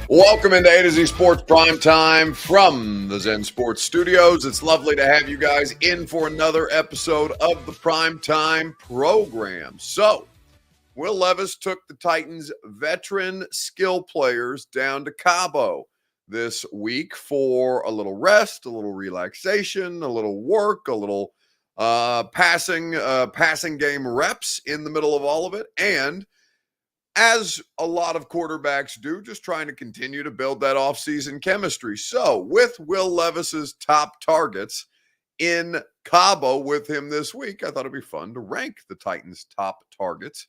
Welcome into A to Z Sports Prime Time from the Zen Sports Studios. It's lovely to have you guys in for another episode of the Prime Time program. So, Will Levis took the Titans' veteran skill players down to Cabo this week for a little rest, a little relaxation, a little work, a little passing game reps in the middle of all of it, and as a lot of quarterbacks do, just trying to continue to build that offseason chemistry. So, with Will Levis's top targets in Cabo with him this week, I thought it'd be fun to rank the Titans' top targets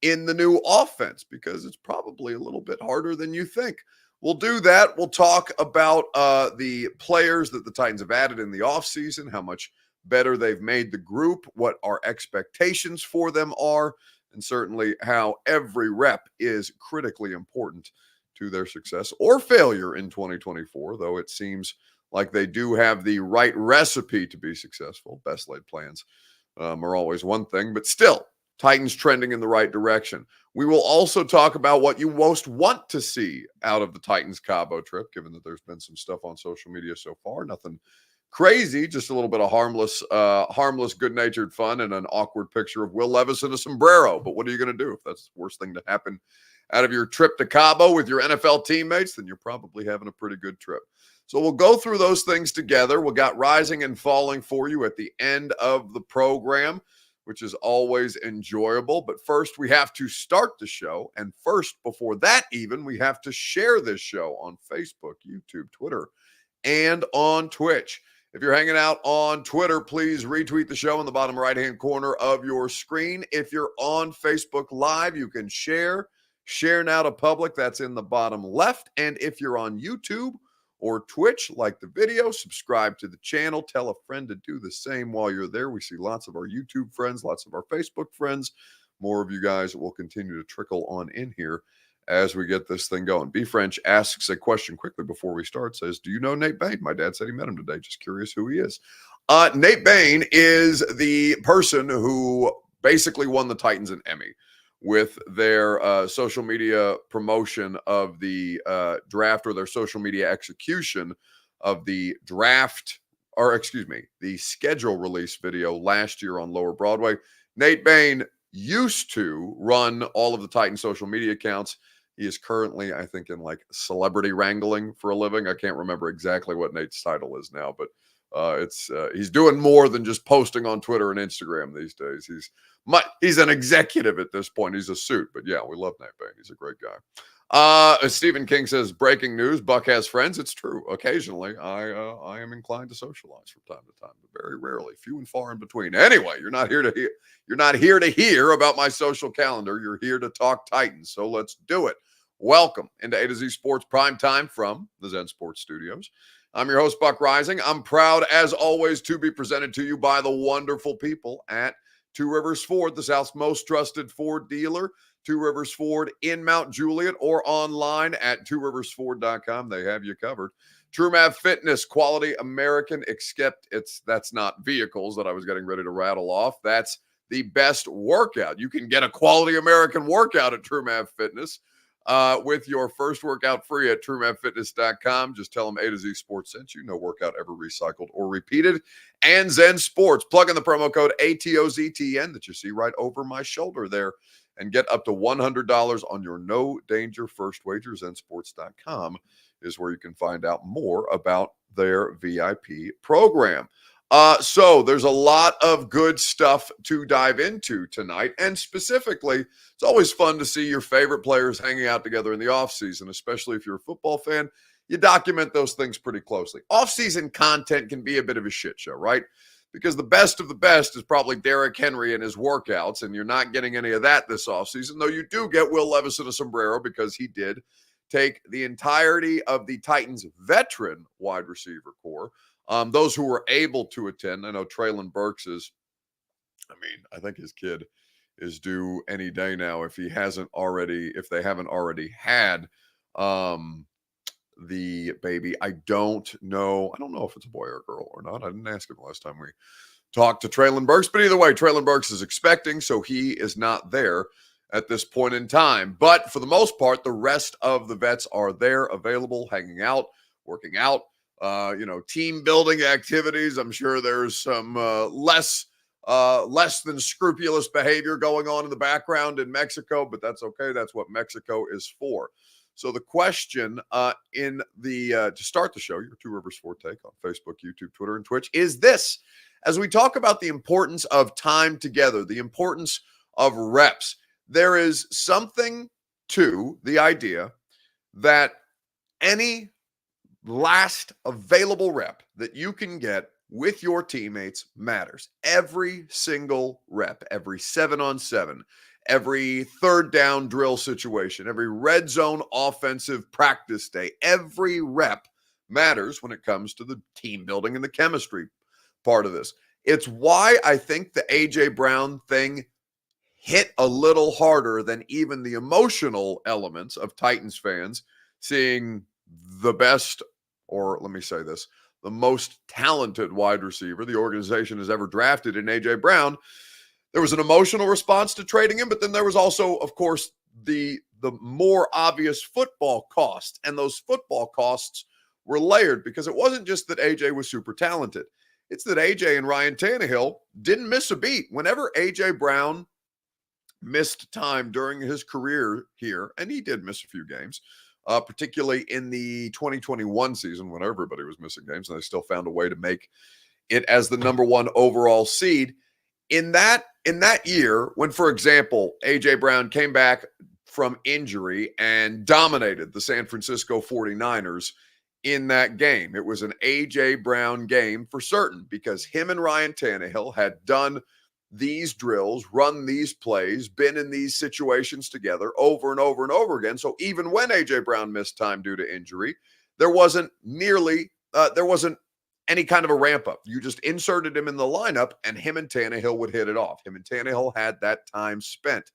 in the new offense because it's probably a little bit harder than you think. We'll do that. We'll talk about the players that the Titans have added in the offseason, how much better they've made the group, what our expectations for them are, and certainly how every rep is critically important to their success or failure in 2024, though it seems like they do have the right recipe to be successful. Best laid plans are always one thing, but still, Titans trending in the right direction. We will also talk about what you most want to see out of the Titans Cabo trip, given that there's been some stuff on social media so far. Nothing crazy, just a little bit of harmless, good-natured fun and an awkward picture of Will Levis in a sombrero. But what are you going to do if that's the worst thing to happen out of your trip to Cabo with your NFL teammates? Then you're probably having a pretty good trip. So we'll go through those things together. We got rising and falling for you at the end of the program, which is always enjoyable. But first, we have to start the show. And first, before that even, we have to share this show on Facebook, YouTube, Twitter, and on Twitch. If you're hanging out on Twitter, please retweet the show in the bottom right-hand corner of your screen. If you're on Facebook Live, you can share now to public. That's in the bottom left. And if you're on YouTube or Twitch, like the video, subscribe to the channel. Tell a friend to do the same while you're there. We see lots of our YouTube friends, lots of our Facebook friends. More of you guys will continue to trickle on in here as we get this thing going. B French asks a question quickly before we start, says, do you know Nate Bain? My dad said he met him today. Just curious who he is. Nate Bain is the person who basically won the Titans an Emmy with their social media promotion of the draft, or their social media execution of the draft, or excuse me, the schedule release video last year on Lower Broadway. Nate Bain used to run all of the Titans social media accounts. He is currently, I think, in like celebrity wrangling for a living. I can't remember exactly what Nate's title is now, but he's doing more than just posting on Twitter and Instagram these days. He's an executive at this point. He's a suit, but yeah, we love Nate Bain. He's a great guy. Stephen King says, breaking news, Buck has friends. It's true. Occasionally, I am inclined to socialize from time to time, but very rarely, few and far in between. Anyway, you're not here to hear about my social calendar. You're here to talk Titans. So let's do it. Welcome into A to Z Sports Prime Time from the Zen Sports Studios. I'm your host, Buck Rising. I'm proud, as always, to be presented to you by the wonderful people at Two Rivers Ford, the South's most trusted Ford dealer. Two Rivers Ford in Mount Juliet or online at tworiversford.com. They have you covered. TrueMav Fitness, quality American, except that's not vehicles that I was getting ready to rattle off. That's the best workout. You can get a quality American workout at TrueMav Fitness with your first workout free at TrueMavFitness.com. Just tell them A to Z Sports sent you. No workout ever recycled or repeated. And Zen Sports. Plug in the promo code ATOZTN that you see right over my shoulder there and get up to $100 on your no danger first wager. ZenSports.com is where you can find out more about their VIP program. So there's a lot of good stuff to dive into tonight. And specifically, it's always fun to see your favorite players hanging out together in the offseason, especially if you're a football fan. You document those things pretty closely. Offseason content can be a bit of a shit show, right? Because the best of the best is probably Derrick Henry and his workouts, and you're not getting any of that this offseason, though you do get Will Levis in a sombrero because he did take the entirety of the Titans' veteran wide receiver core. Those who were able to attend, I know Traylon Burks I think his kid is due any day now if they haven't already had the baby. I don't know if it's a boy or a girl or not. I didn't ask him last time we talked to Traylon Burks, but either way, Traylon Burks is expecting, so he is not there. at this point in time. But for the most part, the rest of the vets are there, available, hanging out, working out, team building activities. I'm sure there's some less than scrupulous behavior going on in the background in Mexico, but that's okay. That's what Mexico is for. So the question to start the show, your Two Rivers Ford take on Facebook, YouTube, Twitter, and Twitch is this. As we talk about the importance of time together, the importance of reps, there is something to the idea that any last available rep that you can get with your teammates matters. Every single rep, every 7-on-7, every third down drill situation, every red zone offensive practice day, every rep matters when it comes to the team building and the chemistry part of this. It's why I think the A.J. Brown thing hit a little harder than even the emotional elements of Titans fans seeing the best, or let me say this, the most talented wide receiver the organization has ever drafted in A.J. Brown. There was an emotional response to trading him, but then there was also, of course, the more obvious football cost. And those football costs were layered because it wasn't just that A.J. was super talented. It's that A.J. and Ryan Tannehill didn't miss a beat. Whenever A.J. Brown missed time during his career here, and he did miss a few games, particularly in the 2021 season when everybody was missing games, and they still found a way to make it as the number one overall seed. In that year, when, for example, A.J. Brown came back from injury and dominated the San Francisco 49ers in that game, it was an A.J. Brown game for certain because him and Ryan Tannehill had done these drills, run these plays, been in these situations together over and over and over again. So even when A.J. Brown missed time due to injury, there wasn't any kind of a ramp up. You just inserted him in the lineup and him and Tannehill would hit it off. Him and Tannehill had that time spent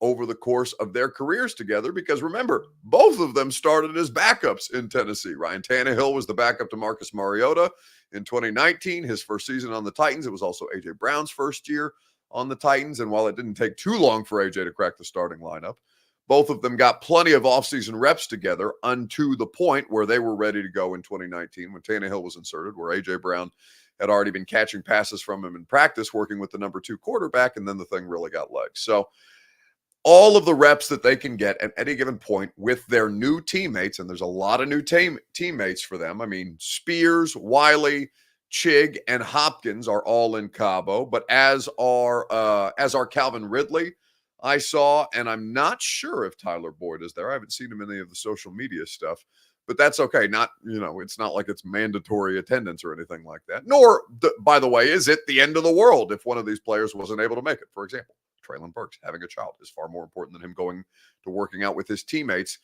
over the course of their careers together because remember, both of them started as backups in Tennessee. Ryan Tannehill was the backup to Marcus Mariota in 2019, his first season on the Titans. It was also A.J. Brown's first year on the Titans. And while it didn't take too long for A.J. to crack the starting lineup, both of them got plenty of offseason reps together unto the point where they were ready to go in 2019 when Tannehill was inserted, where A.J. Brown had already been catching passes from him in practice, working with the number 2 quarterback, and then the thing really got legs. So all of the reps that they can get at any given point with their new teammates, and there's a lot of new teammates for them. I mean, Spears, Wiley, Chig, and Hopkins are all in Cabo, but as are Calvin Ridley, I saw, and I'm not sure if Tyler Boyd is there. I haven't seen him in any of the social media stuff, but that's okay. It's not like it's mandatory attendance or anything like that. Nor, by the way, is it the end of the world if one of these players wasn't able to make it. For example, Traylon Burks having a child is far more important than him going to working out with his teammates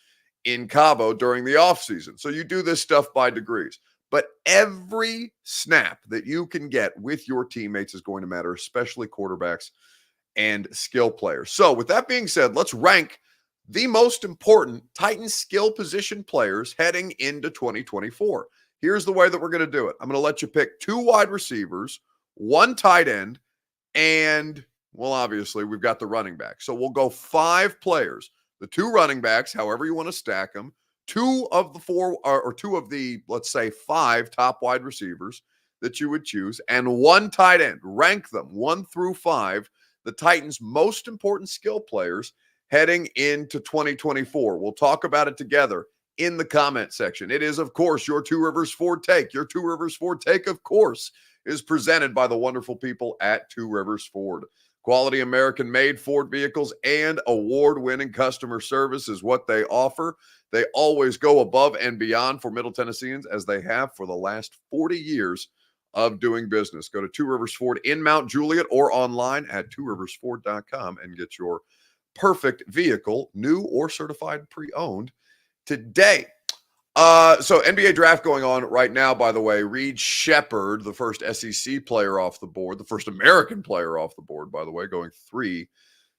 in Cabo during the offseason. So you do this stuff by degrees. But every snap that you can get with your teammates is going to matter, especially quarterbacks and skill players. So with that being said, let's rank the most important Titans skill position players heading into 2024. Here's the way that we're going to do it. I'm going to let you pick 2 wide receivers, 1 tight end, and, well, obviously we've got the running back. So we'll go 5 players, the 2 running backs, however you want to stack them, 2 of the, let's say, 5 top wide receivers that you would choose, and 1 tight end. Rank them 1 through 5, the Titans' most important skill players heading into 2024. We'll talk about it together in the comment section. It is, of course, your Two Rivers Ford Take. Your Two Rivers Ford Take, of course, is presented by the wonderful people at Two Rivers Ford. Quality American-made Ford vehicles and award-winning customer service is what they offer. They always go above and beyond for Middle Tennesseans, as they have for the last 40 years of doing business. Go to Two Rivers Ford in Mount Juliet or online at tworiversford.com and get your perfect vehicle, new or certified pre-owned, today. So NBA draft going on right now, by the way. Reed Sheppard, the first SEC player off the board, the first American player off the board, by the way, going 3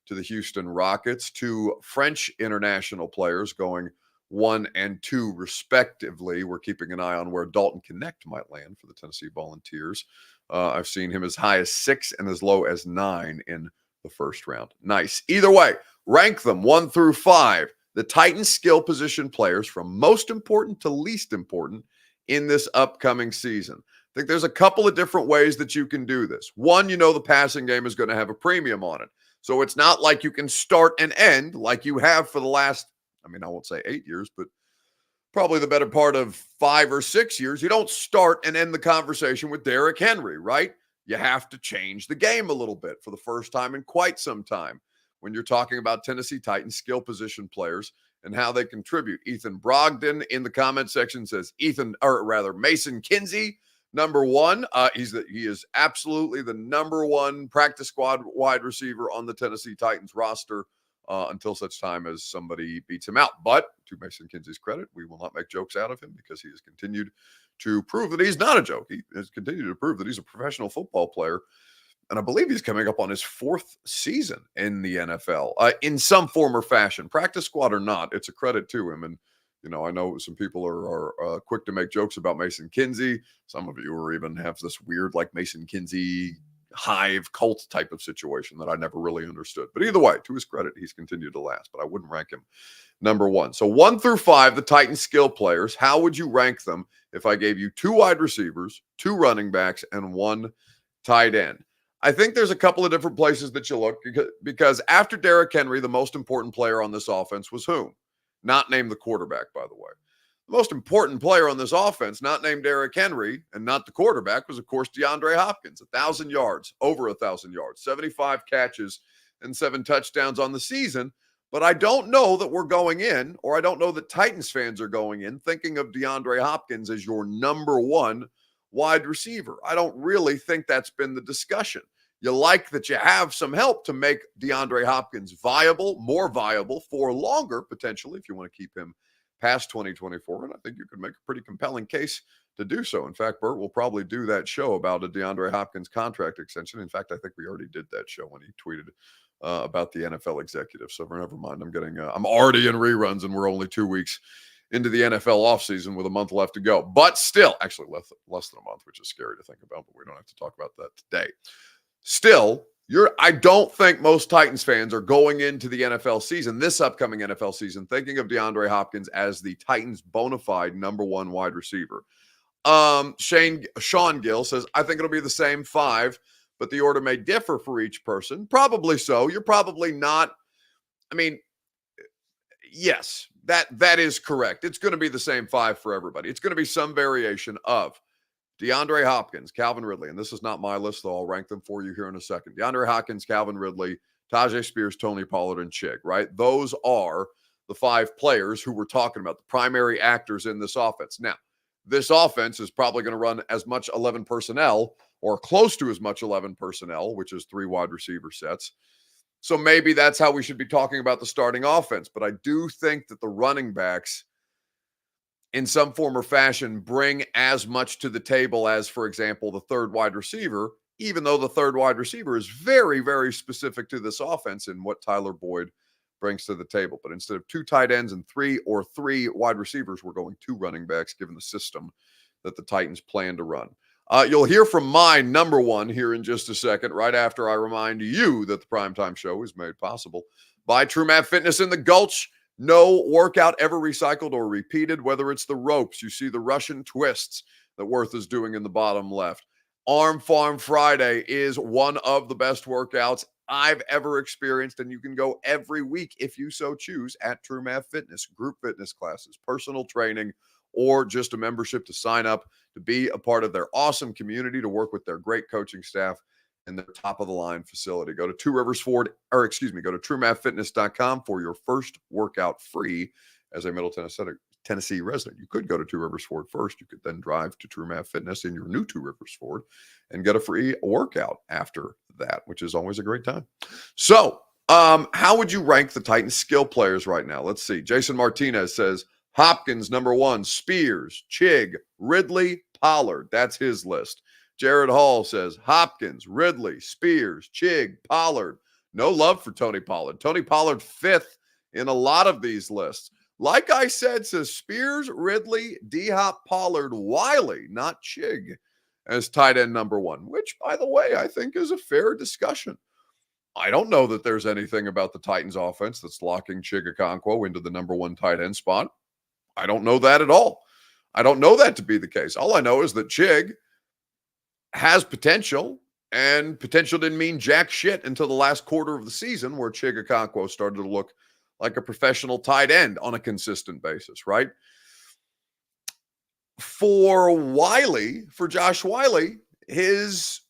to the Houston Rockets. 2 French international players going 1 and 2 respectively. We're keeping an eye on where Dalton Connect might land for the Tennessee Volunteers. I've seen him as high as 6 and as low as 9 in the first round. Nice. Either way, Rank them 1 through 5. The Titans skill position players from most important to least important in this upcoming season. I think there's a couple of different ways that you can do this. One, the passing game is going to have a premium on it. So it's not like you can start and end like you have for the last, I won't say 8 years, but probably the better part of 5 or 6 years. You don't start and end the conversation with Derrick Henry, right? You have to change the game a little bit for the first time in quite some time when you're talking about Tennessee Titans skill position players and how they contribute. Ethan Brogdon in the comment section says Mason Kinsey, number one. He is absolutely the number one practice squad wide receiver on the Tennessee Titans roster until such time as somebody beats him out. But to Mason Kinsey's credit, we will not make jokes out of him because he has continued to prove that he's not a joke. He has continued to prove that he's a professional football player. And I believe he's coming up on his 4th season in the NFL in some form or fashion, practice squad or not. It's a credit to him. And, I know some people are quick to make jokes about Mason Kinsey. Some of you are even have this weird like Mason Kinsey hive cult type of situation that I never really understood. But either way, to his credit, he's continued to last, but I wouldn't rank him number 1. So 1 through 5, the Titans skill players, how would you rank them if I gave you 2 wide receivers, 2 running backs, and 1 tight end? I think there's a couple of different places that you look because after Derrick Henry, the most important player on this offense was whom? Not named the quarterback, by the way. The most important player on this offense, not named Derrick Henry and not the quarterback, was, of course, DeAndre Hopkins. 1,000 yards, over 1,000 yards, 75 catches, and 7 touchdowns on the season. But I don't know that we're going in, or I don't know that Titans fans are going in, thinking of DeAndre Hopkins as your number 1 wide receiver. I don't really think that's been the discussion. You like that you have some help to make DeAndre Hopkins more viable for longer, potentially, if you want to keep him past 2024. And I think you could make a pretty compelling case to do so. In fact, Bert will probably do that show about a DeAndre Hopkins contract extension. In fact, I think we already did that show when he tweeted about the NFL executive. So never mind. I'm already in reruns and we're only 2 weeks into the NFL offseason with a month left to go. But still, actually less than a month, which is scary to think about, but we don't have to talk about that today. Still, I don't think most Titans fans are going into the NFL season, this upcoming NFL season, thinking of DeAndre Hopkins as the Titans' bona fide number 1 wide receiver. Sean Gill says, I think it'll be the same 5, but the order may differ for each person. Probably so. You're probably not. Yes, that is correct. It's going to be the same 5 for everybody. It's going to be some variation of DeAndre Hopkins, Calvin Ridley, and this is not my list, though I'll rank them for you here in a second. DeAndre Hopkins, Calvin Ridley, Tajay Spears, Tony Pollard, and Chig, right? Those are the 5 players who we're talking about, the primary actors in this offense. Now, this offense is probably going to run as much 11 personnel or close to as much 11 personnel, which is 3 wide receiver sets. So maybe that's how we should be talking about the starting offense. But I do think that the running backs in some form or fashion bring as much to the table as, for example, the 3rd wide receiver, even though the 3rd wide receiver is very, very specific to this offense and what Tyler Boyd brings to the table. But instead of 2 tight ends and 3 wide receivers, we're going 2 running backs given the system that the Titans plan to run. You'll hear from my number 1 here in just a second, right after I remind you that the Primetime Show is made possible by TrueMath Fitness in the Gulch. No workout ever recycled or repeated, whether it's the ropes, you see the Russian twists that Worth is doing in the bottom left. Arm Farm Friday is one of the best workouts I've ever experienced, and you can go every week if you so choose at TrueMath Fitness, group fitness classes, personal training, or just a membership to sign up to be a part of their awesome community, to work with their great coaching staff and their top-of-the-line facility. Go to go to TrueMathFitness.com for your first workout free as a Middle Tennessee resident. You could go to Two Rivers Ford first. You could then drive to True Math Fitness in your new Two Rivers Ford and get a free workout after that, which is always a great time. So, how would you rank the Titans skill players right now? Let's see. Jason Martinez says Hopkins, number 1, Spears, Chig, Ridley, Pollard. That's his list. Jared Hall says Hopkins, Ridley, Spears, Chig, Pollard. No love for Tony Pollard. Tony Pollard 5th in a lot of these lists. Like I said, says Spears, Ridley, D-Hop, Pollard, Wiley, not Chig, as tight end number 1, which, by the way, I think is a fair discussion. I don't know that there's anything about the Titans offense that's locking Chig Okonkwo into the number one tight end spot. I don't know that at all. I don't know that to be the case. All I know is that Chig has potential, and potential didn't mean jack shit until the last quarter of the season where Chig Okonkwo started to look like a professional tight end on a consistent basis, right? For Josh Wiley, his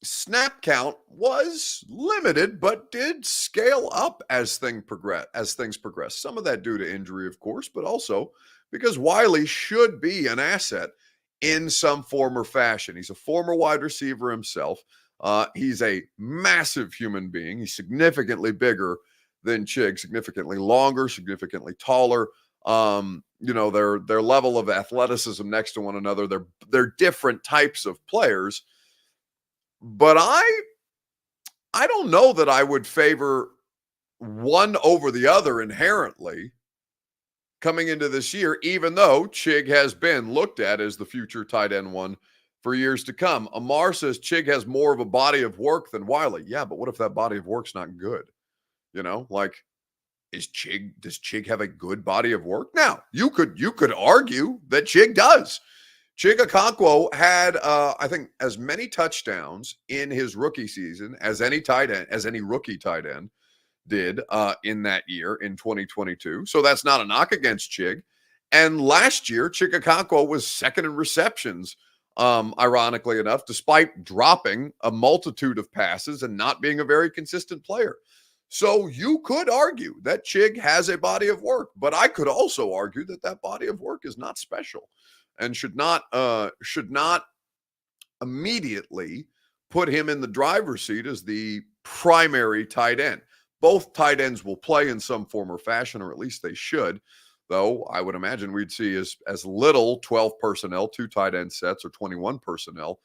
snap count was limited, but did scale up as things progress. Some of that due to injury, of course, but also because Wiley should be an asset in some form or fashion. He's a former wide receiver himself. He's a massive human being. He's significantly bigger than Chig, significantly longer, significantly taller. Their level of athleticism next to one another. They're different types of players. But I don't know that I would favor one over the other inherently coming into this year, even though Chig has been looked at as the future tight end one for years to come. Amar says Chig has more of a body of work than Wiley. Yeah, but what if that body of work's not good? Does Chig have a good body of work? Now, you could argue that Chig does. Chig Okonkwo had, I think, as many touchdowns in his rookie season as any rookie tight end did in that year in 2022. So that's not a knock against Chig. And last year, Chig Okonkwo was second in receptions, ironically enough, despite dropping a multitude of passes and not being a very consistent player. So you could argue that Chig has a body of work, but I could also argue that body of work is not special and should not immediately put him in the driver's seat as the primary tight end. Both tight ends will play in some form or fashion, or at least they should, though I would imagine we'd see as little 12 personnel, 2 tight end sets, or 21 personnel,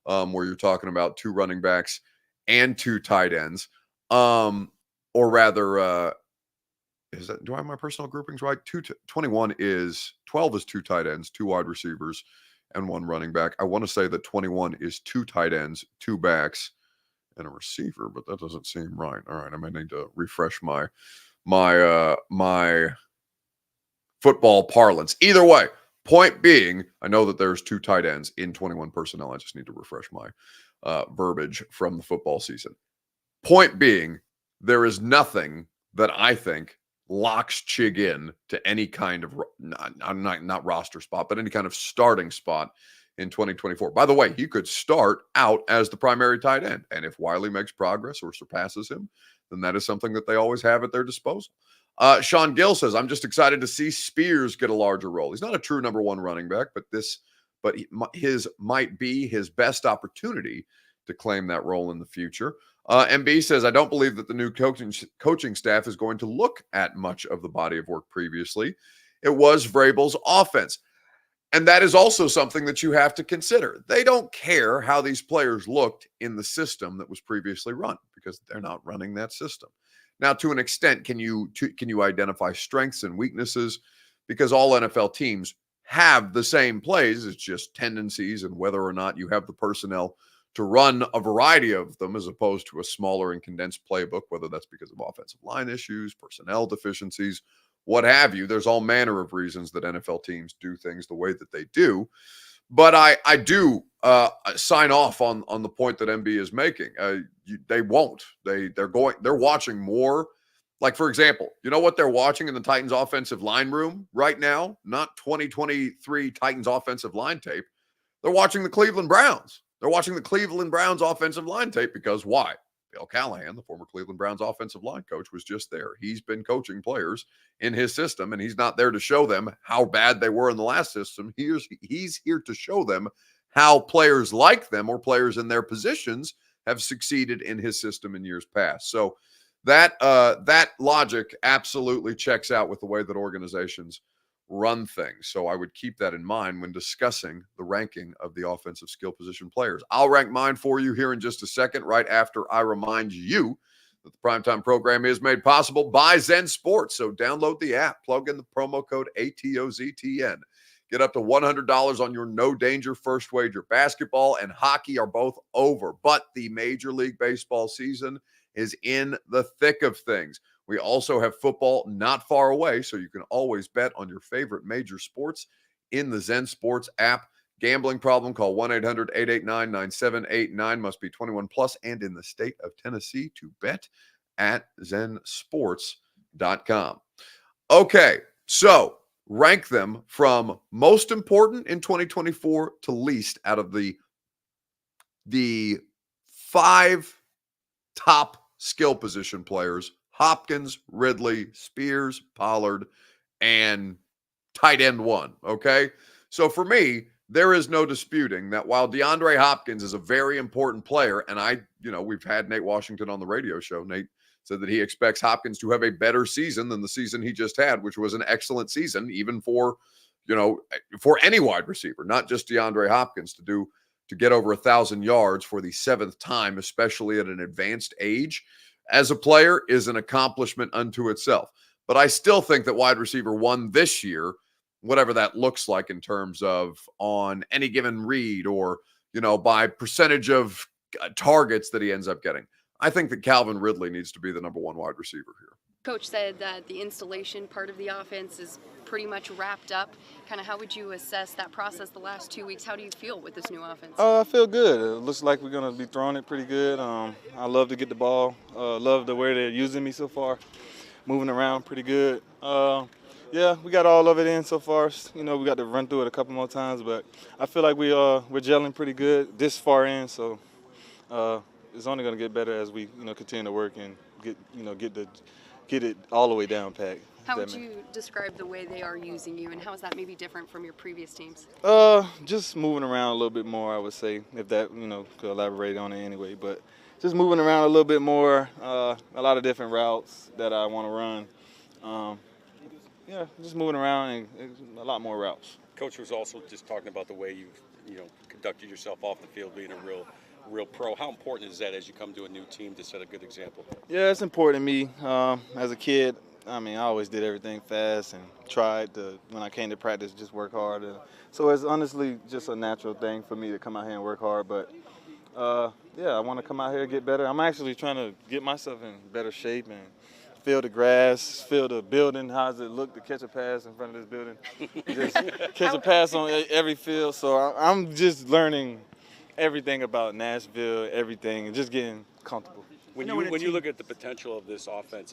where you're talking about 2 running backs and 2 tight ends. Or rather, do I have my personal groupings right? 12 is 2 tight ends, 2 wide receivers, and 1 running back. I want to say that 21 is 2 tight ends, 2 backs, and a receiver, but that doesn't seem right. All right, I may need to refresh my football parlance. Either way, point being, I know that there's 2 tight ends in 21 personnel. I just need to refresh my verbiage from the football season. Point being, there is nothing that I think locks Chig in to any kind of not roster spot, but any kind of starting spot in 2024. By the way, he could start out as the primary tight end, and if Wiley makes progress or surpasses him, then that is something that they always have at their disposal. Sean Gill says, "I'm just excited to see Spears get a larger role. He's not a true number 1 running back, but his might be his best opportunity to claim that role in the future." MB says, "I don't believe that the new coaching staff is going to look at much of the body of work previously. It was Vrabel's offense." And that is also something that you have to consider. They don't care how these players looked in the system that was previously run because they're not running that system. Now, to an extent, can you identify strengths and weaknesses? Because all NFL teams have the same plays. It's just tendencies and whether or not you have the personnel to run a variety of them as opposed to a smaller and condensed playbook, whether that's because of offensive line issues, personnel deficiencies, what have you. There's all manner of reasons that NFL teams do things the way that they do. But I do sign off on the point that MB is making. They won't. They're watching more. Like, for example, you know what they're watching in the Titans offensive line room right now? Not 2023 Titans offensive line tape. They're watching the Cleveland Browns. They're watching the Cleveland Browns offensive line tape because why? Bill Callahan, the former Cleveland Browns offensive line coach, was just there. He's been coaching players in his system, and he's not there to show them how bad they were in the last system. He's here to show them how players like them or players in their positions have succeeded in his system in years past. So that logic absolutely checks out with the way that organizations run things. So I would keep that in mind when discussing the ranking of the offensive skill position players. I'll rank mine for you here in just a second, right after I remind you that the Primetime program is made possible by Zen Sports. So download the app, plug in the promo code ATOZTN. Get up to $100 on your no danger first wager. Basketball and hockey are both over, but the Major League Baseball season is in the thick of things. We also have football not far away, so you can always bet on your favorite major sports in the Zen Sports app. Gambling problem, call 1-800-889-9789. Must be 21 plus and in the state of Tennessee to bet at zensports.com. Okay, so rank them from most important in 2024 to least out of the 5 top skill position players: Hopkins, Ridley, Spears, Pollard, and tight end 1. Okay, so for me, there is no disputing that while DeAndre Hopkins is a very important player, and we've had Nate Washington on the radio show. Nate said that he expects Hopkins to have a better season than the season he just had, which was an excellent season, even for any wide receiver, not just DeAndre Hopkins, to get over 1,000 yards for the 7th time, especially at an advanced age as a player, is an accomplishment unto itself. But I still think that wide receiver 1 this year, whatever that looks like in terms of on any given read or, by percentage of targets that he ends up getting, I think that Calvin Ridley needs to be the number 1 wide receiver here. Coach said that the installation part of the offense is pretty much wrapped up. Kind of how would you assess that process the last 2 weeks? How do you feel with this new offense? I feel good. It looks like we're going to be throwing it pretty good. I love to get the ball. Love the way they're using me so far. Moving around pretty good. Yeah, we got all of it in so far. We got to run through it a couple more times, but I feel like we're gelling pretty good this far in. So it's only going to get better as we continue to work and get it all the way down packed. How would you describe the way they are using you, and how is that maybe different from your previous teams? Just moving around a little bit more, I would say, if that could elaborate on it anyway. But just moving around a little bit more, a lot of different routes that I want to run. Just moving around and a lot more routes. Coach was also just talking about the way you've conducted yourself off the field, being a real pro. How important is that as you come to a new team to set a good example? Yeah, it's important to me. As a kid, I always did everything fast and tried to, when I came to practice, just work hard. So it's honestly just a natural thing for me to come out here and work hard. But, I want to come out here and get better. I'm actually trying to get myself in better shape and feel the grass, feel the building. How does it look to catch a pass in front of this building? Just catch a pass on every field. So I'm just learning everything about Nashville, everything, and just getting comfortable. When you look at the potential of this offense,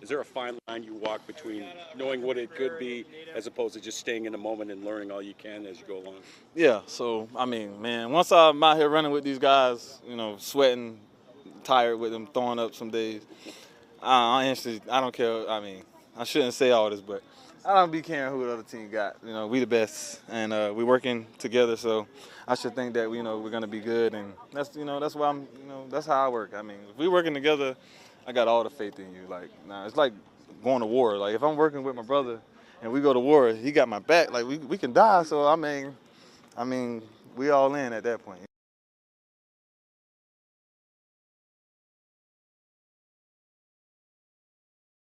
is there a fine line you walk between knowing what it could be as opposed to just staying in the moment and learning all you can as you go along? Yeah, so, once I'm out here running with these guys, sweating, tired with them, throwing up some days, I don't care. I shouldn't say all this, but I don't be caring who the other team got. We the best, and we working together, so I should think that we're going to be good, and that's why that's how I work. If we working together, I got all the faith in you. It's like going to war. Like, if I'm working with my brother and we go to war, he got my back. Like, we can die. So we all in at that point.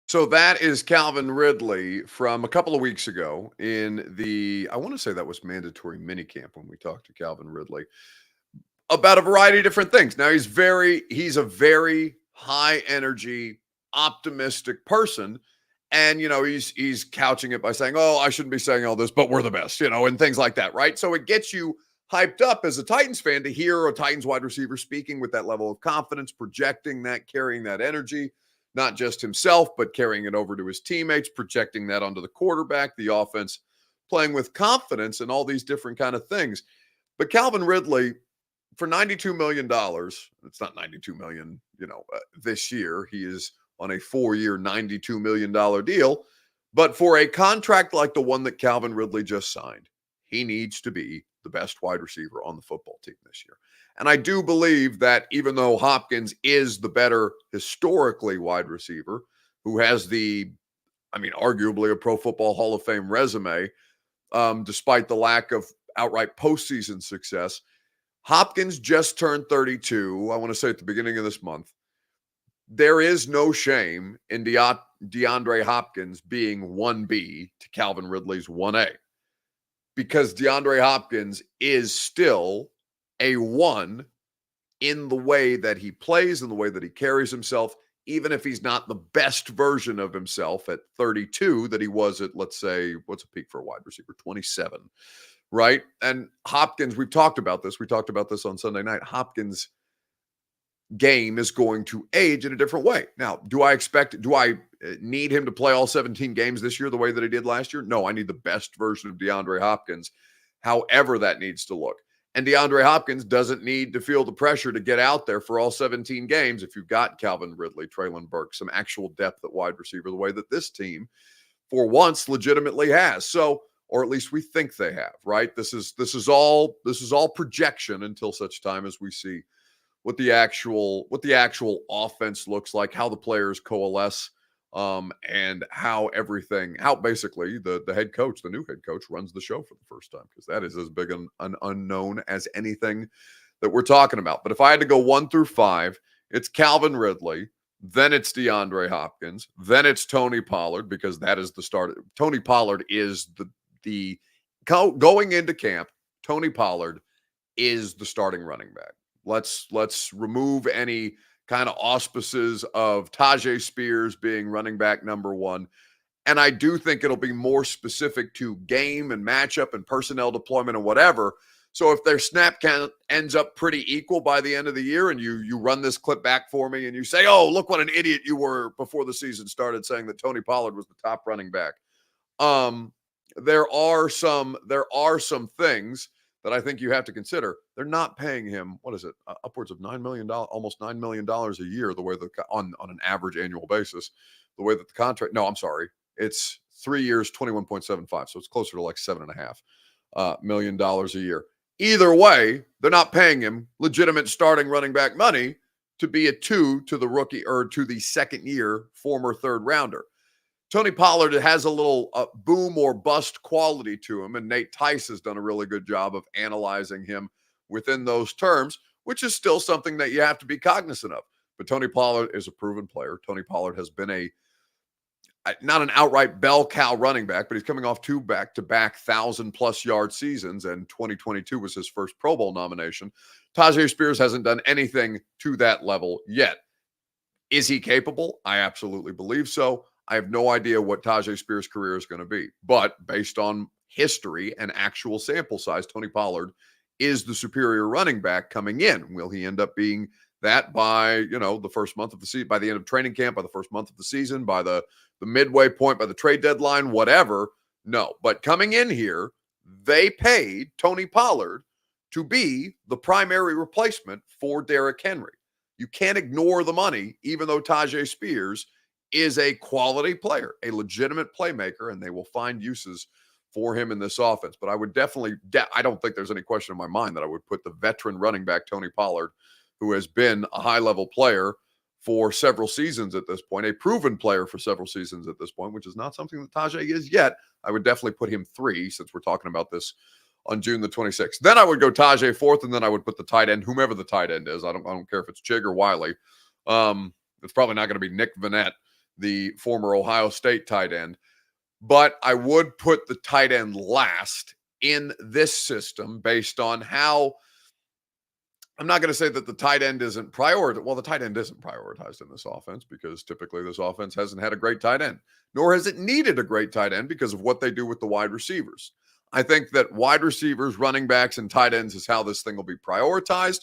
So that is Calvin Ridley from a couple of weeks ago in I want to say that was mandatory minicamp when we talked to Calvin Ridley about a variety of different things. Now he's a very high energy, optimistic person. And, he's couching it by saying, oh, I shouldn't be saying all this, but we're the best, and things like that. Right. So it gets you hyped up as a Titans fan to hear a Titans wide receiver speaking with that level of confidence, projecting that, carrying that energy. Not just himself, but carrying it over to his teammates, projecting that onto the quarterback, the offense, playing with confidence and all these different kind of things. But Calvin Ridley, for $92 million, it's not $92 million, this year. He is on a 4-year, $92 million deal. But for a contract like the one that Calvin Ridley just signed, he needs to be the best wide receiver on the football team this year. And I do believe that even though Hopkins is the better historically wide receiver, who has arguably a Pro Football Hall of Fame resume, despite the lack of outright postseason success, Hopkins just turned 32, I want to say at the beginning of this month. There is no shame in DeAndre Hopkins being 1B to Calvin Ridley's 1A. Because DeAndre Hopkins is still a 1 in the way that he plays, in the way that he carries himself, even if he's not the best version of himself at 32 that he was at, let's say, what's a peak for a wide receiver? 27, right? And Hopkins, we've talked about this. We talked about this on Sunday night. Hopkins' game is going to age in a different way. Now, do I need him to play all 17 games this year the way that he did last year? No, I need the best version of DeAndre Hopkins, however that needs to look. And DeAndre Hopkins doesn't need to feel the pressure to get out there for all 17 games if you've got Calvin Ridley, Traylon Burks, some actual depth at wide receiver, the way that this team, for once, legitimately has. So, or at least we think they have, right? This is all projection until such time as we see what the actual offense looks like, how the players coalesce, and how basically the head coach, the new head coach, runs the show for the first time, because that is as big an unknown as anything that we're talking about. But if I had to go 1 through 5, it's Calvin Ridley, then it's DeAndre Hopkins, then it's Tony Pollard, because that is the start. Tony Pollard is the going into camp. Tony Pollard is the starting running back. Let's remove any kind of auspices of Tajay Spears being running back number 1. And I do think it'll be more specific to game and matchup and personnel deployment and whatever. So if their snap count ends up pretty equal by the end of the year, and you run this clip back for me and you say, oh, look what an idiot you were before the season started saying that Tony Pollard was the top running back. There are some things that I think you have to consider. They're not paying him, what is it, upwards of $9 million, almost $9 million a year, the way on an average annual basis, the way that the contract, no, I'm sorry, it's 3 years, 21.75, so it's closer to like $7.5 million a year. Either way, they're not paying him legitimate starting running back money to be a 2 to the rookie or to the second year former third rounder. Tony Pollard has a little boom or bust quality to him, and Nate Tice has done a really good job of analyzing him within those terms, which is still something that you have to be cognizant of. But Tony Pollard is a proven player. Tony Pollard has been not an outright bell cow running back, but he's coming off 2 back-to-back 1,000-plus yard seasons, and 2022 was his first Pro Bowl nomination. Tajay Spears hasn't done anything to that level yet. Is he capable? I absolutely believe so. I have no idea what Tajay Spears' career is going to be. But based on history and actual sample size, Tony Pollard is the superior running back coming in. Will he end up being that by, the first month of the season, by the end of training camp, by the first month of the season, by the midway point, by the trade deadline, whatever? No. But coming in here, they paid Tony Pollard to be the primary replacement for Derrick Henry. You can't ignore the money, even though Tajay Spears is a quality player, a legitimate playmaker, and they will find uses for him in this offense. But I would definitely, I don't think there's any question in my mind that I would put the veteran running back, Tony Pollard, who has been a high-level player for several seasons at this point, a proven player for several seasons at this point, which is not something that Tajay is yet. I would definitely put him 3, since we're talking about this on June the 26th. Then I would go Tajay 4th, and then I would put the tight end, whomever the tight end is. I don't care if it's Chig or Wiley. It's probably not going to be Nick Vannett, the former Ohio State tight end. But I would put the tight end last in this system based on how, I'm not going to say that the tight end isn't prioritized. Well, the tight end isn't prioritized in this offense because typically this offense hasn't had a great tight end, nor has it needed a great tight end because of what they do with the wide receivers. I think that wide receivers, running backs, and tight ends is how this thing will be prioritized.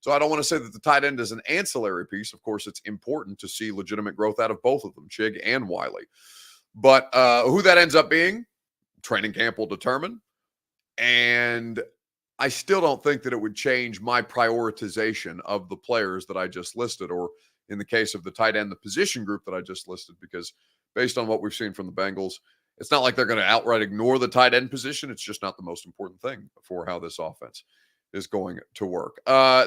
So I don't want to say that the tight end is an ancillary piece. Of course, it's important to see legitimate growth out of both of them, Chig and Wiley. But who that ends up being, training camp will determine. And I still don't think that it would change my prioritization of the players that I just listed, or in the case of the tight end, the position group that I just listed, because based on what we've seen from the Bengals, it's not like they're going to outright ignore the tight end position. It's just not the most important thing for how this offense is going to work.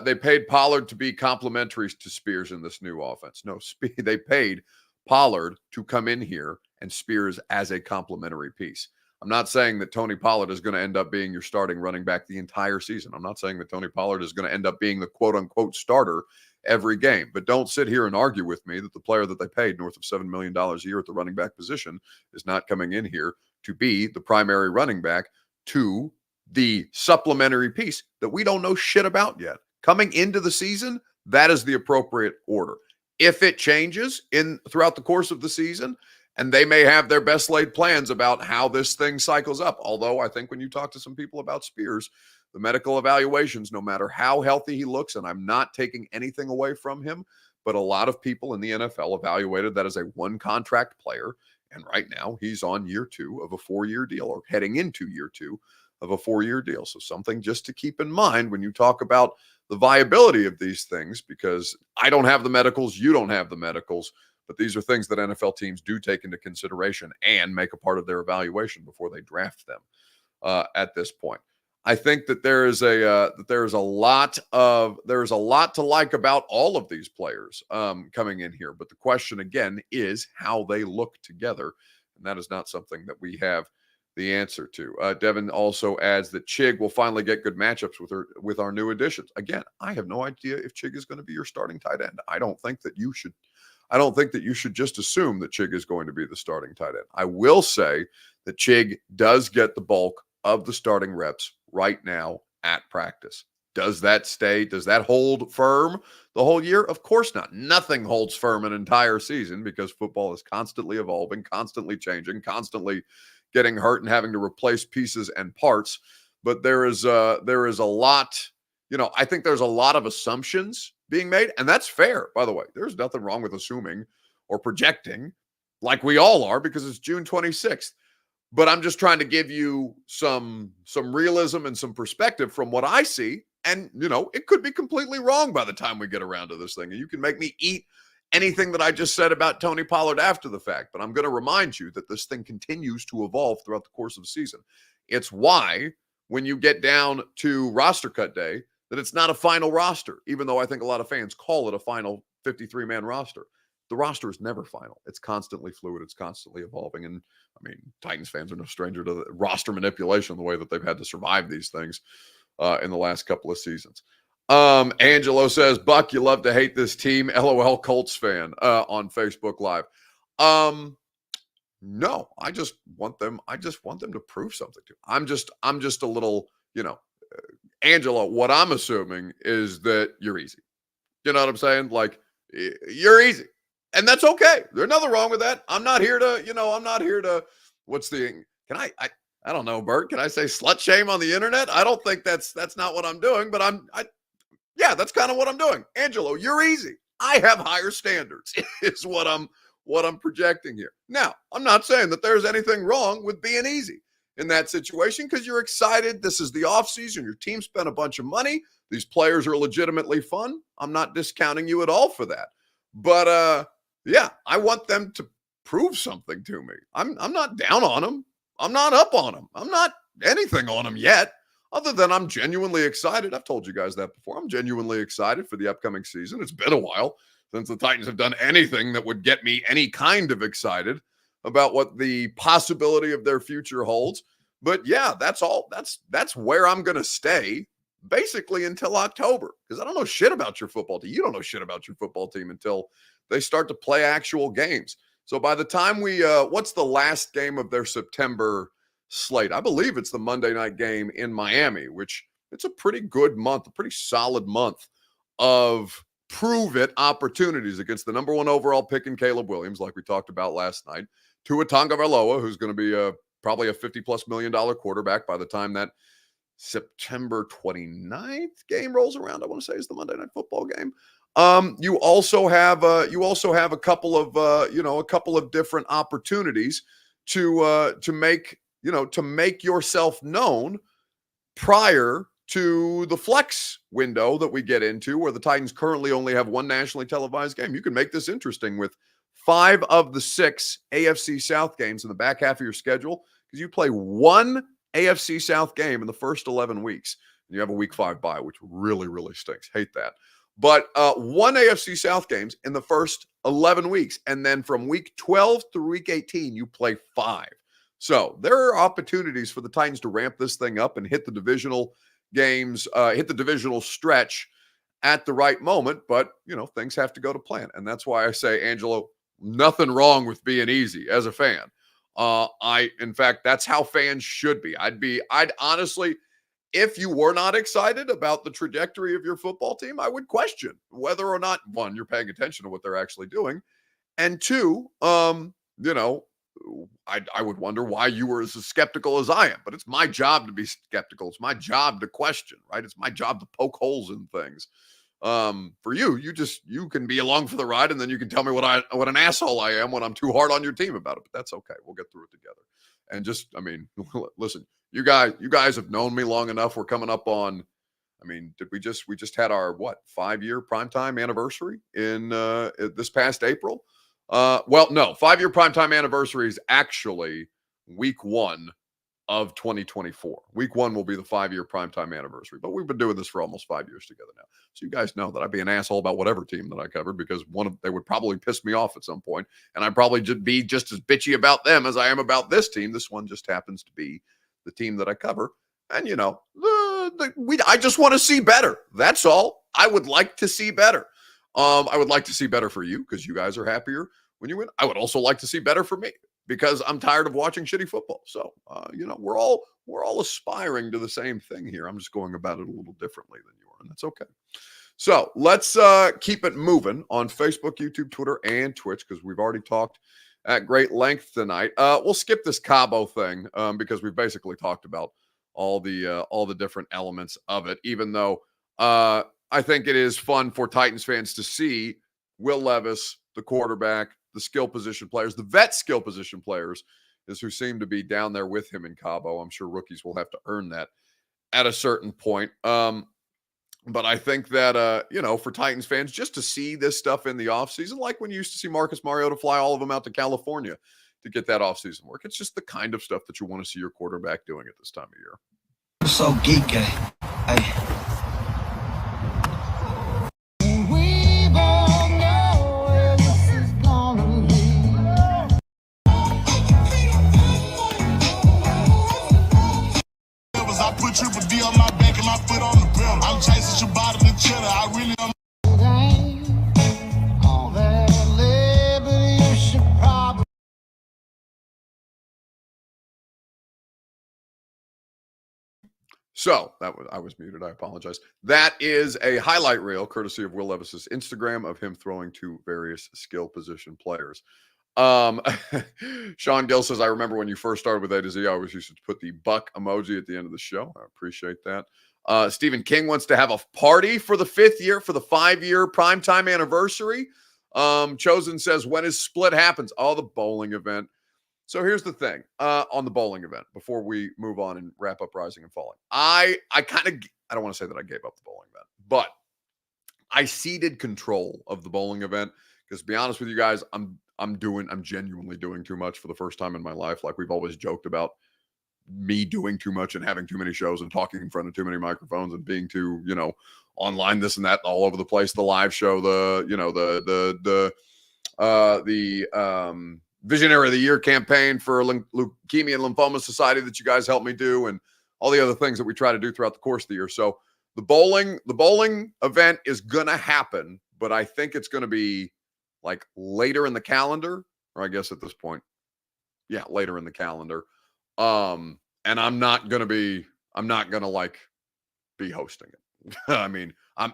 They paid Pollard to be complementary to Spears in this new offense. No, they paid Pollard to come in here and Spears as a complementary piece. I'm not saying that Tony Pollard is going to end up being your starting running back the entire season. I'm not saying that Tony Pollard is going to end up being the quote-unquote starter every game. But don't sit here and argue with me that the player that they paid north of $7 million a year at the running back position is not coming in here to be the primary running back to the supplementary piece that we don't know shit about yet. coming into the season, that is the appropriate order. If it changes throughout the course of the season, and they may have their best laid plans about how this thing cycles up. Although I think when you talk to some people about Spears, the medical evaluations, no matter how healthy he looks, and I'm not taking anything away from him, but a lot of people in the NFL evaluated that as a one-contract player. And right now he's on year 2 of a 4-year deal, or heading into year 2 of a 4-year deal. So something just to keep in mind when you talk about the viability of these things, because I don't have the medicals, you don't have the medicals, but these are things that NFL teams do take into consideration and make a part of their evaluation before they draft them at this point. I think that there is a lot to like about all of these players coming in here. But the question again is how they look together, and that is not something that we have the answer to. Devin also adds that Chig will finally get good matchups with our new additions. Again, I have no idea if Chig is going to be your starting tight end. I don't think that you should just assume that Chig is going to be the starting tight end. I will say that Chig does get the bulk of the starting reps right now at practice. Does that hold firm the whole year? Of course not. Nothing holds firm an entire season, because football is constantly evolving, constantly changing, constantly getting hurt and having to replace pieces and parts. But there is a lot, I think there's a lot of assumptions being made, and that's fair, by the way. There's nothing wrong with assuming or projecting, like we all are, because it's June 26th. But I'm just trying to give you some realism and some perspective from what I see. And, it could be completely wrong by the time we get around to this thing. And you can make me eat anything that I just said about Tony Pollard after the fact. But I'm going to remind you that this thing continues to evolve throughout the course of the season. It's why when you get down to roster cut day, that it's not a final roster, even though I think a lot of fans call it a final 53-man roster. The roster is never final. It's constantly fluid. It's constantly evolving. And Titans fans are no stranger to the roster manipulation, the way that they've had to survive these things in the last couple of seasons. Angelo says, Buck, you love to hate this team. LOL Colts fan on Facebook Live. No, I just want them to prove something to. I'm just a little, Angelo, what I'm assuming is that you're easy. You know what I'm saying? Like, you're easy. And that's okay. There's nothing wrong with that. I'm not here to, I don't know, Bert, can I say slut shame on the internet? I don't think that's not what I'm doing, but that's kind of what I'm doing. Angelo, you're easy. I have higher standards is what I'm projecting here. Now, I'm not saying that there's anything wrong with being easy in that situation, because you're excited. This is the offseason. Your team spent a bunch of money. These players are legitimately fun. I'm not discounting you at all for that. But I want them to prove something to me. I'm not down on them. I'm not up on them. I'm not anything on them yet, other than I'm genuinely excited. I've told you guys that before. I'm genuinely excited for the upcoming season. It's been a while since the Titans have done anything that would get me any kind of excited about what the possibility of their future holds. But yeah, that's all. That's where I'm going to stay basically until October, because I don't know shit about your football team. You don't know shit about your football team until they start to play actual games. So by the time what's the last game of their September slate? I believe it's the Monday night game in Miami, which it's a pretty good month, a pretty solid month of prove it opportunities against the number 1 overall pick in Caleb Williams, like we talked about last night, Tua Tagovailoa, who's going to be probably a $50+ million quarterback by the time that September 29th game rolls around. I want to say is the Monday Night Football game. You also have a couple of different opportunities to make yourself known prior to the flex window that we get into, where the Titans currently only have one nationally televised game. You can make this interesting with 5 of the 6 AFC South games in the back half of your schedule, because you play one AFC South game in the first 11 weeks. And you have a week 5 bye, which really, really stinks. Hate that. But one AFC South games in the first 11 weeks. And then from week 12 through week 18, you play 5. So there are opportunities for the Titans to ramp this thing up and hit the divisional games, hit the divisional stretch at the right moment. But, things have to go to plan. And that's why I say, Angelo, nothing wrong with being easy as a fan. In fact, that's how fans should be. I'd honestly, if you were not excited about the trajectory of your football team, I would question whether or not, one, you're paying attention to what they're actually doing, and two, you know, I would wonder why you were as skeptical as I am. But it's my job to be skeptical. It's my job to question, right? It's my job to poke holes in things. For you, you can be along for the ride, and then you can tell me what an asshole I am when I'm too hard on your team about it. But that's okay. We'll get through it together. And just, I mean, listen, you guys have known me long enough. We're coming up on, I mean, we just had our 5-year primetime anniversary in this past April. Well, no, 5-year primetime anniversary is actually week 1 of 2024. Week 1 will be the 5-year primetime anniversary, but we've been doing this for almost 5 years together now. So you guys know that I'd be an asshole about whatever team that I covered, because they would probably piss me off at some point, and I'd probably just be just as bitchy about them as I am about this team. This one just happens to be the team that I cover. And, you know, I just want to see better. That's all. I would like to see better. I would like to see better for you because you guys are happier when you win. I would also like to see better for me because I'm tired of watching shitty football. So, you know, we're all aspiring to the same thing here. I'm just going about it a little differently than you are, and that's okay. So let's keep it moving on Facebook, YouTube, Twitter, and Twitch, because we've already talked at great length tonight. We'll skip this Cabo thing because we've basically talked about all the different elements of it, even though I think it is fun for Titans fans to see Will Levis, the quarterback, the skill position players, the vet skill position players, is who seem to be down there with him in Cabo. I'm sure rookies will have to earn that at a certain point. But I think that, you know, for Titans fans, just to see this stuff in the offseason, like when you used to see Marcus Mariota fly all of them out to California to get that offseason work, it's just the kind of stuff that you want to see your quarterback doing at this time of year. So geeky. Hey. I put Triple D on my back and my foot on the pedal. I'm chasing Shabbat and cheddar. I really am. So I was muted. I apologize. That is a highlight reel courtesy of Will Levis's Instagram of him throwing to various skill position players. Sean Gill says, I remember when you first started with A to Z, I always used to put the buck emoji at the end of the show. I appreciate that. Stephen King wants to have a party for the 5-year primetime anniversary. Chosen says, when his split happens? Oh, the bowling event. So here's the thing on the bowling event, before we move on and wrap up Rising and Falling. I don't want to say that I gave up the bowling event, but I ceded control of the bowling event because, to be honest with you guys, I'm genuinely doing too much for the first time in my life. Like we've always joked about me doing too much and having too many shows and talking in front of too many microphones and being too, you know, online, this and that, all over the place. The live show, the Visionary of the Year campaign for Leukemia and Lymphoma Society that you guys helped me do, and all the other things that we try to do throughout the course of the year. So the bowling event is going to happen, but I think it's going to be like later in the calendar, or I guess at this point, yeah, later in the calendar. And I'm not going to like be hosting it. I mean, I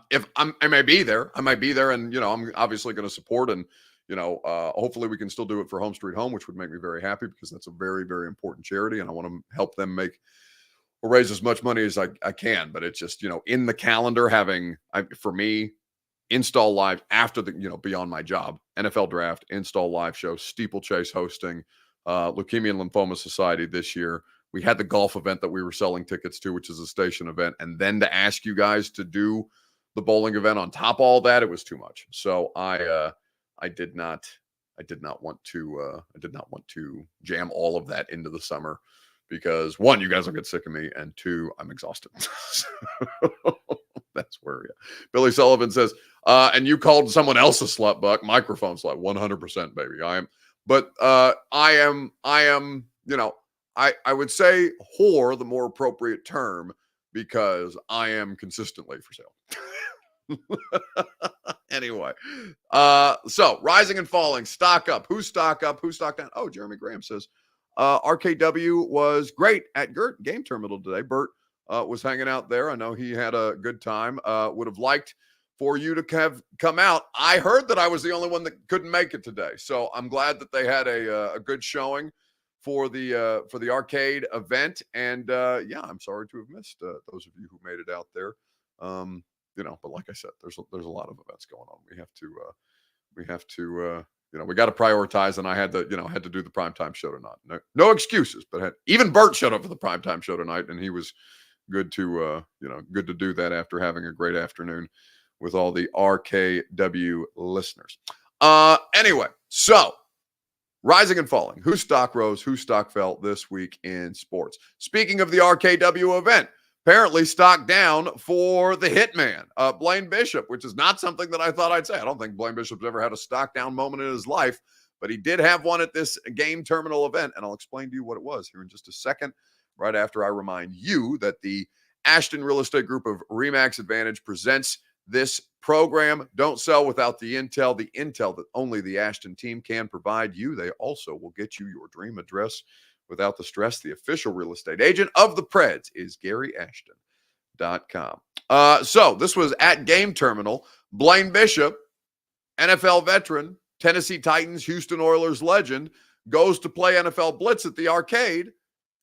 may be there, and, you know, I'm obviously going to support, and, you know, hopefully we can still do it for Home Street Home, which would make me very happy because that's a very, very important charity. And I want to help them raise as much money as I can. But it's just, you know, in the calendar for me, install live after the, you know, beyond my job, NFL draft, install live show, steeplechase hosting, Leukemia and Lymphoma Society this year. We had the golf event that we were selling tickets to, which is a station event. And then to ask you guys to do the bowling event on top of all that, it was too much. So I did not want to jam all of that into the summer because, one, you guys will get sick of me, and two, I'm exhausted. That's where, yeah. Billy Sullivan says, and you called someone else a slut buck, microphone slut, 100%, baby. I am, you know, I would say whore, the more appropriate term, because I am consistently for sale. Anyway, so rising and falling, stock up. Who's stock up? Who's stock down? Oh, Jeremy Graham says, RKW was great at Gert Game Terminal today. Bert was hanging out there. I know he had a good time. Would have liked for you to have come out. I heard that I was the only one that couldn't make it today, so I'm glad that they had a good showing for the arcade event. And yeah, I'm sorry to have missed those of you who made it out there. But like I said, there's a lot of events going on. We have to we got to prioritize, and I had to do the primetime show tonight. No excuses, but even Bert showed up for the primetime show tonight, and he was good to do that after having a great afternoon with all the RKW listeners. Anyway, so rising and falling. Whose stock rose, whose stock fell this week in sports? Speaking of the RKW event, apparently stock down for the hitman, Blaine Bishop, which is not something that I thought I'd say. I don't think Blaine Bishop's ever had a stock down moment in his life, but he did have one at this game terminal event, and I'll explain to you what it was here in just a second, right after I remind you that the Ashton Real Estate Group of RE/MAX Advantage presents this program. Don't sell without the intel that only the Ashton team can provide you. They also will get you your dream address without the stress. The official real estate agent of the Preds is GaryAshton.com. So this was at game terminal. Blaine Bishop, NFL veteran, Tennessee Titans, Houston Oilers legend, goes to play NFL Blitz at the arcade,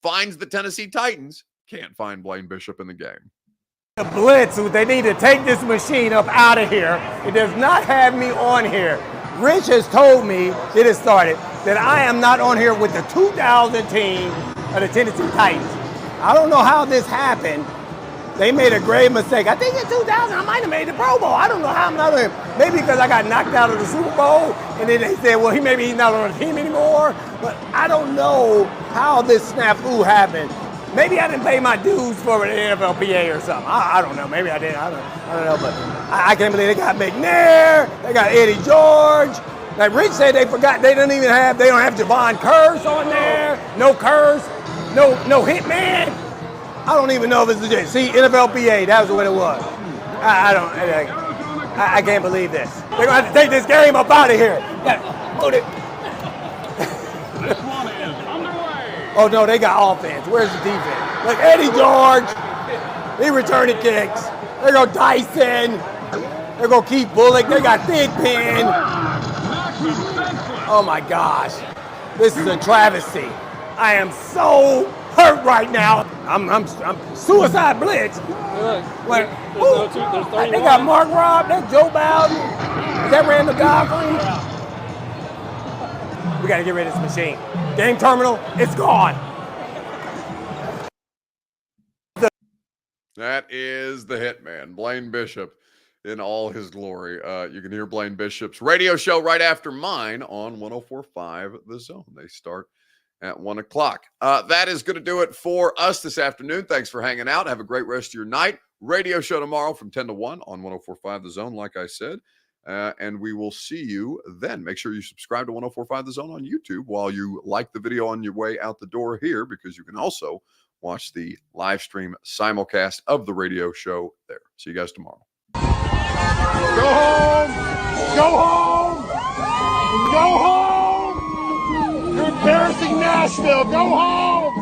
finds the Tennessee Titans, can't find Blaine Bishop in the game. The Blitz, they need to take this machine up out of here. It does not have me on here. Rich has told me, it has started, that I am not on here with the 2000 team of the Tennessee Titans. I don't know how this happened. They made a grave mistake. I think in 2000, I might have made the Pro Bowl. I don't know how I'm not on here. Maybe because I got knocked out of the Super Bowl, and then they said, well, maybe he's not on the team anymore. But I don't know how this snafu happened. Maybe I didn't pay my dues for an NFLPA or something. I don't know. Maybe I didn't. I don't know. But I can't believe they got McNair. They got Eddie George. Like Rich said, they forgot they don't have Javon Curse on there. No Curse. No Hitman. I don't even know if it's legit. See, NFLPA, that was what it was. I can't believe this. They're going to have to take this game up out of here. Hold it. Oh, no, they got offense. Where's the defense? Look, Eddie George, he returning kicks. There go Dyson. There go Keith Bullock. They got Big Pen. Oh, my gosh. This is a travesty. I am so hurt right now. I'm suicide blitz. Like, they got Mark Robb. That's Joe Bowden. Is that Randall Godfrey? We got to get rid of this machine. Game terminal, it's gone. That is the hitman, Blaine Bishop, in all his glory. You can hear Blaine Bishop's radio show right after mine on 104.5 The Zone. They start at 1 o'clock. That is going to do it for us this afternoon. Thanks for hanging out. Have a great rest of your night. Radio show tomorrow from 10 to 1 on 104.5 The Zone, like I said. And we will see you then. Make sure you subscribe to 104.5 The Zone on YouTube while you like the video on your way out the door here, because you can also watch the live stream simulcast of the radio show there. See you guys tomorrow. Go home! Go home! Go home! You're embarrassing Nashville! Go home!